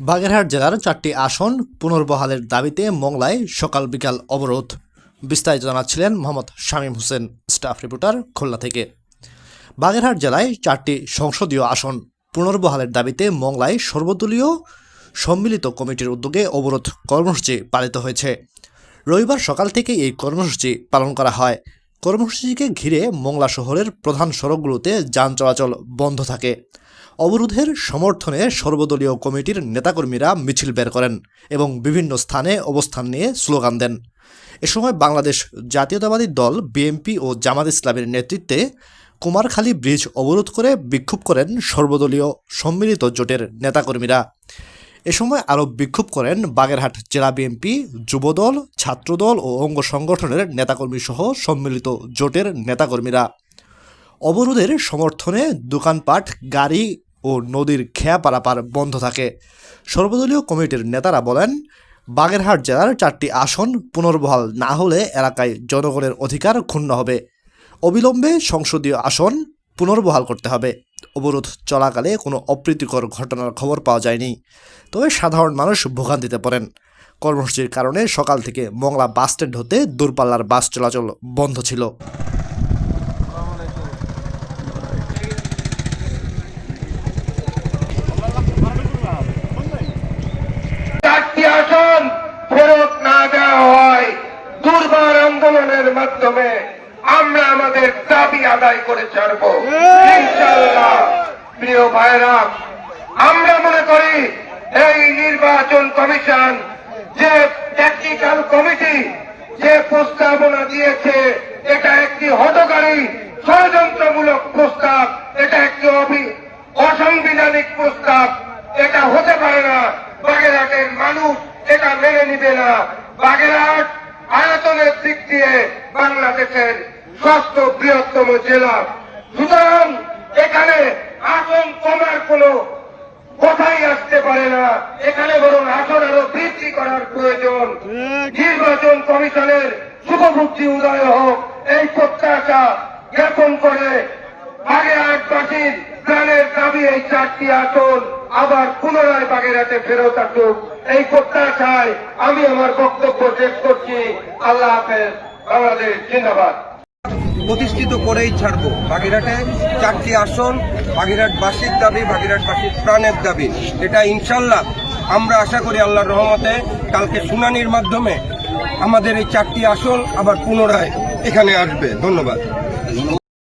বাগেরহাট জেলার 4টি আসন পুনর্বহালের দাবিতে মংলায় সকাল বিকাল অবরোধ। বিস্তারিত জানাচ্ছিলেন মোহাম্মদ শামীম হোসেন, স্টাফ রিপোর্টার, খুলনা থেকে। বাগেরহাট জেলায় 4টি সংসদীয় আসন পুনর্বহালের দাবিতে মংলায় সর্বদলীয় সম্মিলিত কমিটির উদ্যোগে অবরোধ কর্মসূচি পালিত হয়েছে। রবিবার সকাল থেকে এই কর্মসূচি পালন করা হয়। কর্মসূচিকে ঘিরে মংলা শহরের প্রধান সড়কগুলোতে যান চলাচল বন্ধ থাকে। অবরোধের সমর্থনে সর্বদলীয় কমিটির নেতাকর্মীরা মিছিল বের করেন এবং বিভিন্ন স্থানে অবস্থান নিয়ে স্লোগান দেন। এ সময় বাংলাদেশ জাতীয়তাবাদী দল বিএনপি ও জামাত ইসলামের নেতৃত্বে কুমারখালী ব্রিজ অবরোধ করে বিক্ষোভ করেন সর্বদলীয় সম্মিলিত জোটের নেতাকর্মীরা। এ সময় আরও বিক্ষোভ করেন বাগেরহাট জেলা বিএনপি, যুবদল, ছাত্রদল ও অঙ্গ সংগঠনের নেতাকর্মী সহ সম্মিলিত জোটের নেতাকর্মীরা। অবরোধের সমর্থনে দোকানপাট, গাড়ি ও নদীর খেয়া পারাপার বন্ধ থাকে। সর্বদলীয় কমিটির নেতারা বলেন, বাগেরহাট জেলার 4টি আসন পুনর্বহাল না হলে এলাকায় জনগণের অধিকার ক্ষুণ্ণ হবে। অবিলম্বে সংসদীয় আসন পুনর্বহাল করতে হবে। অবরোধ চলাকালে কোনো অপ্রীতিকর ঘটনার খবর পাওয়া যায়নি, তবে সাধারণ মানুষ ভোগান্তিতে পড়েন। কর্মসূচির কারণে সকাল থেকে মংলা বাসস্ট্যান্ড হতে দূরপাল্লার বাস চলাচল বন্ধ ছিল। আসন ফেরত না দেওয়া হয়, দুর্বার আন্দোলনের মাধ্যমে আমরা আমাদের দাবি আদায় করে ছাড়ব ইনশাআল্লাহ। প্রিয় ভাইরা, আমরা মনে করি এই নির্বাচন কমিশন যে টেকনিক্যাল কমিটি যে প্রস্তাবনা দিয়েছে, এটা একটি হঠকারী ষড়যন্ত্রমূলক প্রস্তাব, এটা একটি অসাংবিধানিক প্রস্তাব। এটা হতে পারে না। বাগেরহাটের মানুষ এটা মেনে নিবে না। বাগেরহাট আয়তনের দিক দিয়ে বাংলাদেশের ষষ্ঠ বৃহত্তম জেলা, সুতরাং এখানে আসন কমার কোনো কথাই আসতে পারে না। এখানে বরং আসন আরো বৃদ্ধি করার প্রয়োজন। নির্বাচন কমিশনের শুভবুদ্ধি উদয় হোক, এই প্রত্যাশা জ্ঞাপন করে বাগেরহাটবাসীর প্রাণের দাবি এই 4টি আসন আবার পুনরায় বাগেরহাটে ফেরত আসুক, এই প্রত্যাশায় আমি আমার বক্তব্য শেষ করছি। আল্লাহ হাফেজ। বাংলাদেশ জিন্দাবাদ। প্রতিষ্ঠিত করেই ছাড়বো। বাগেরহাটে 4টি আসন বাগেরহাটবাসীর দাবি, বাগেরহাটবাসীর প্রাণের দাবি। এটা ইনশাল্লাহ আমরা আশা করি আল্লাহর রহমতে কালকে শুনানির মাধ্যমে আমাদের এই 4টি আসন আবার পুনরায় এখানে আসবে। ধন্যবাদ।